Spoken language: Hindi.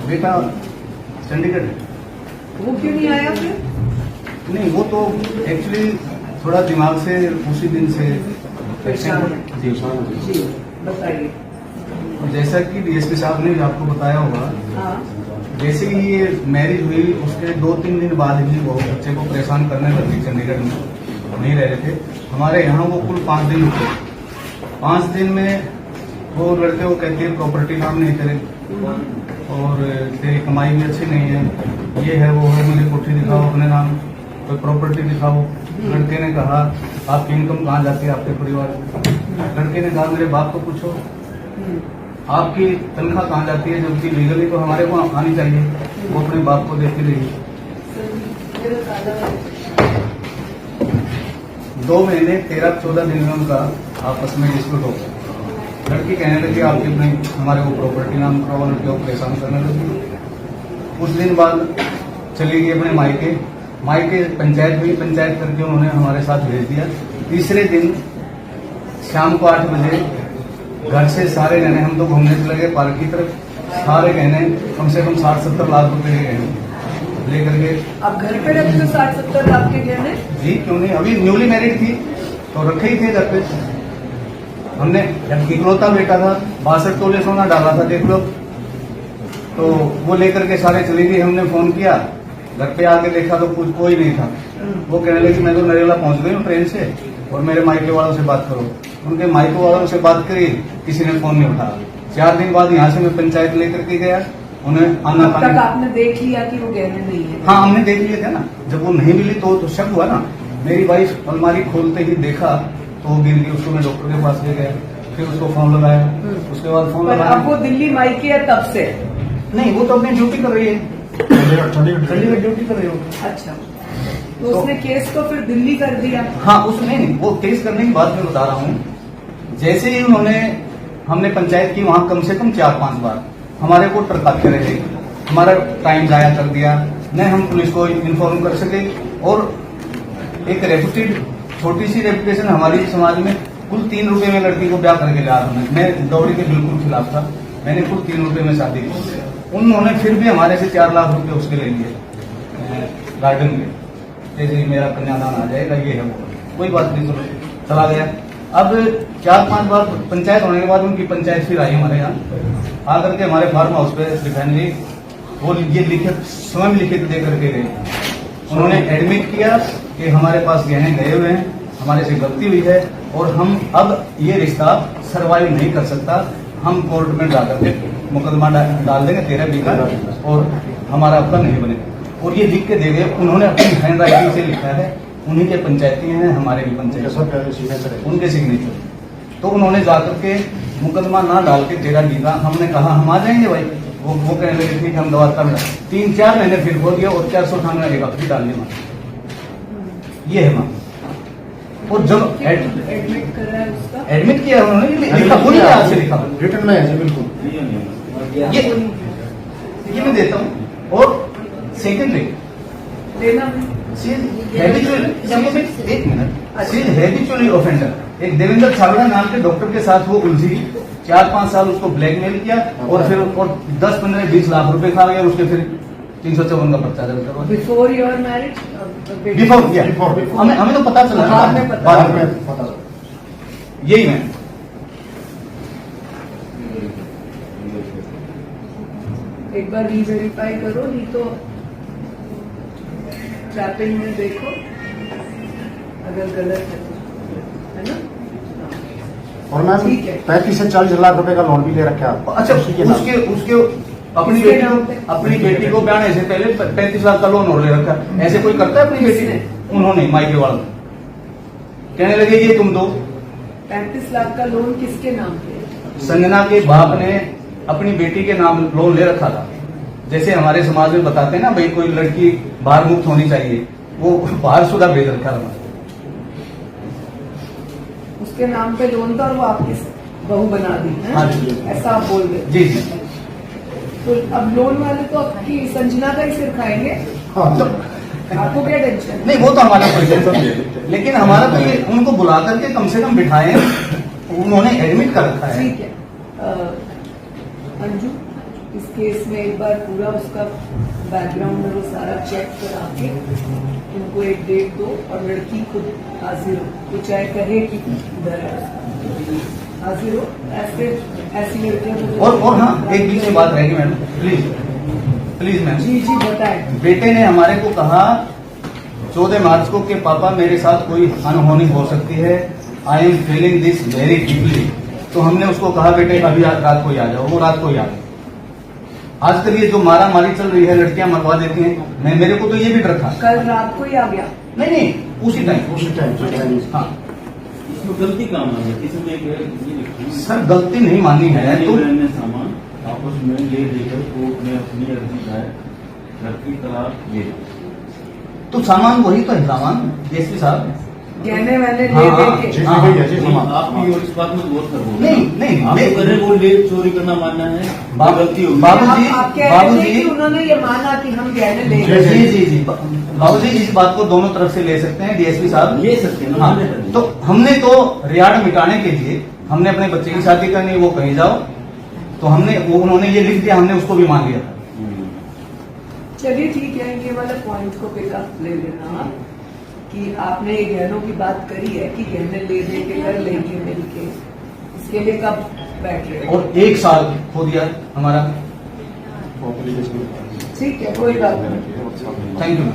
बेटा चंडीगढ़ है। वो क्यों नहीं आया फिर? नहीं, वो तो एक्चुअली थोड़ा दिमाग से उसी दिन से परेशान है। जी जी बताइए। जैसा कि डीएसपी साहब ने आपको बताया होगा, हाँ जैसे ही ये मैरिज हुई उसके 2-3 दिन बाद ही वो बच्चे को परेशान करने लगी। चंडीगढ़ में नहीं रह रहे थे, हमारे यहाँ वो कुल 5 दिन रुके। 5 दिन में वो लड़के को कहती है प्रॉपर्टी काम नहीं तेरे और तेरी कमाई भी अच्छी नहीं है, ये है वो है, मुझे कोठी दिखाओ अपने नाम, कोई प्रॉपर्टी दिखाओ। लड़के ने कहा आपकी इनकम कहाँ जाती है आपके परिवार की? लड़के ने कहा मेरे बाप को पूछो आपकी तनख्वाह कहाँ जाती है, जबकि लीगली तो हमारे को आनी चाहिए। वो अपने बाप को देती रही। 2 महीने 13-14 दिन में उनका आपस में डिस्प्यूट हो गया। लड़की कहने लगी आपकी अपनी हमारे को प्रॉपर्टी नाम कराओ, लड़के को परेशान करने लगी। कुछ दिन बाद चली गई अपने मायके पंचायत हुई, पंचायत करके उन्होंने हमारे साथ भेज दिया। तीसरे दिन शाम को 8 बजे घर से सारे गहने, हम तो घूमने चले गए पार्क की तरफ, सारे गहने कम से कम 60-70 लाख रुपए के गहने लेकर के। अब घर पे रखे तो 60-70 लाख के गहने? जी क्यों नहीं, अभी न्यूली मैरिड थी तो रखे ही थे घर पे। हमने इकलौता बेटा था, 62 तोले सोना डाला था देख लो। तो वो लेकर के सारे चली गई। हमने फोन किया, घर पे आके देखा तो कुछ कोई नहीं था। वो कहने लगी मैं तो नरेला पहुंच गई हूँ ट्रेन से और मेरे मायके वालों से बात करो। उनके मायके वालों से बात करी, किसी ने फोन नहीं उठाया। 4 दिन बाद यहाँ से मैं पंचायत लेकर के गया, उन्हें आना तब तक आपने देख लिया कि वो गहने नहीं है? हाँ हमने देख लिए थे ना। जब वो नहीं मिली तो शक हुआ ना। मेरी वाइफ अलमारी खोलते ही देखा तो वो गिर गई, उसको मैं डॉक्टर के पास ले गया, फिर उसको फोन लगाया, उसके बाद फोन लगाया। अब वो दिल्ली मायके है तब से? नहीं, वो तो अपनी ड्यूटी कर रही है, चंडीगढ़ ड्यूटी कर रही हो। अच्छा, तो उसने केस तो फिर दिल्ली कर दिया? हाँ उसने नहीं, वो केस करने की बात मैं बता रहा हूँ। जैसे ही हमने पंचायत की वहां कम से कम 4-5 बार हमारे को टरकाते रहे, हमारा टाइम जाया कर दिया, न हम पुलिस को इन्फॉर्म कर सके। और एक रेपुटेड छोटी सी रेपुटेशन हमारी समाज में, कुल 3 रुपए में लड़की को ब्याह करके ला रहा हूं मैं दौड़ी के बिल्कुल खिलाफ था। मैंने कुल 3 रुपए में शादी की। उन्होंने फिर भी हमारे से 4 लाख रुपए उसके ले लिए गार्डन के, जैसे मेरा कन्यादान आ जाएगा, ये है वो, कोई बात नहीं, चलो चला गया। अब 4-5 बार पंचायत होने के बाद उनकी पंचायत फिर आई हमारे यहाँ आकर के हमारे फार्म हाउस पे रिफाइनरी वो ये लिखित स्वयं लिखित दे करके गए। उन्होंने एडमिट किया कि हमारे पास गहने गए हुए हैं, हमारे से गलती हुई है और हम अब ये रिश्ता सरवाइव नहीं कर सकता, हम कोर्ट में जाकर के मुकदमा डाल देंगे 13 बीघा और हमारा आपका नहीं बनेगा। और ये लिख के दे गए। उन्होंने अपनी हैंड राइटिंग से लिखा है, उन्हीं के पंचायती हैं, हमारे भी पंचायत, उनके सिग्नेचर। तो उन्होंने जाकर के मुकदमा ना डाल के 13 बीघा, हमने कहा हम आ जाएंगे भाई, वो कहने लगे ठीक है हम दवा कर 3-4 महीने फिर हो गया और 498 एक हफ्ते डाल दिया। ये है मां। और जब एडमिट करा है उसका? एडमिट किया उन्होंने, लिखा पूरी तरह से लिखा रिटर्न में है बिल्कुल। ये मैं देता हूँ। और सेकेंडरी देना हैबिचुअली ऑफेंडर, एक देवेंद्र छाबड़ा नाम के डॉक्टर के साथ वो उलझी, 4-5 साल उसको ब्लैकमेल किया और फिर 10-15-20 लाख रुपए खा गया। उसके फिर 354 का पर्चा दर्ज करवा। Before your marriage? बिफोर हमें तो पता चला, बाद में पता यही है। एक बार रीवेरीफाई करो, नहीं तो ट्रैपिंग में देखो अगर गलत है ना। और मैम ठीक है। 35 से 40 लाख रुपए का लोन भी ले रखा है। अच्छा, उसके अपनी बेटी को ब्याने से पहले 35 लाख का लोन और ले रखा। ऐसे कोई करता है अपनी बेटी ने? उन्होंने मायके वाला कहने लगे ये तुम दो। 35 लाख का लोन किसके नाम पे? संजना के बाप ने अपनी बेटी के नाम लोन ले रखा था। जैसे हमारे समाज में बताते हैं ना भाई कोई लड़की बाहर मुक्त होनी चाहिए, वो बाहर शुदा भेज रखा था। उसके नाम पे लोन था और वो आपकी बहू बना दी है? हाँ जी। ऐसा आप बोल रहे? जी जी। तो अब लोन वाले तो आपकी संजना का ही सिर खाएंगे। हाँ तो आपको क्या टेंशन? नहीं वो तो हमारा कोई टेंशन नहीं, लेकिन हमारा तो ये उनको बुला करके कम से कम बिठाएं। उन्होंने एडमिट कर रखा है। ठीक है। अंजू इस केस में एक बार पूरा उसका बैकग्राउंड में वो सारा चेक करा के उनको एक डेट दो और लड़की खुद हाजिर हो, तो चाहे कहे कि इधर है हाजिर हो। ऐसे ऐसी लड़कियां तो और हाँ, एक बीच में बात रहेगी मैडम, प्लीज मैम। जी जी बताएं। बेटे ने हमारे को कहा 14 मार्च को कि पापा मेरे साथ कोई अनहोनी हो सकती है, I am feeling this very deeply. तो हमने उसको कहा बेटे अभी रात को ही आ जाओ, वो रात को ही आ गए। आजकल ये जो मारा मारी चल रही है, लड़कियां मरवा देती हैं, मेरे को तो ये भी डर था। कल रात को ही आ गया। नहीं उसी टाइम हाँ इसमें गलती काम है, इसमें एक ये लिखी सर, गलती नहीं मानी है तो ने सामान आपस में ले लेकर कोर्ट में अपनी अर्जी दायर करके तलाक दे दी। तो सामान वही तो है, सामान डीएसपी साहब। गहने वहने हाँ, ले हाँ, दे के जी भैया जी नहीं, हाँ, आपकी और इस बात में गौर करो। नहीं, आप मैं- तो कह रहे हैं वो ले चोरी करना मानना है, गलती होगी। बाबूजी, आप कह रहे बाबूजी। थे कि उन्होंने ये माना कि हम गहने ले जी, गए। जी बाबूजी, इस बात को दोनों तरफ से ले सकते हैं डीएसपी साहब। ले सकते हैं ना, हाँ, मैंने कर दिया। तो हमने तो रियाड़ मिटाने के लिए हमने अपने बच्चे की शादी करनी, वो कहीं जाओ, तो हमने वो उन्होंने ये लिख दिया, हमने उसको भी मान लिया था। चलिए ठीक है, इनके वाले पॉइंट को पिकअप ले लेना कि आपने ये गहनों की बात करी है कि गहने ले दे के कर लेंगे मिलके, इसके लिए कब बैठ रहे हो? और 1 साल खो दिया हमारा। प्रॉपर्ली केस में ठीक है, कोई बात नहीं। Thank you.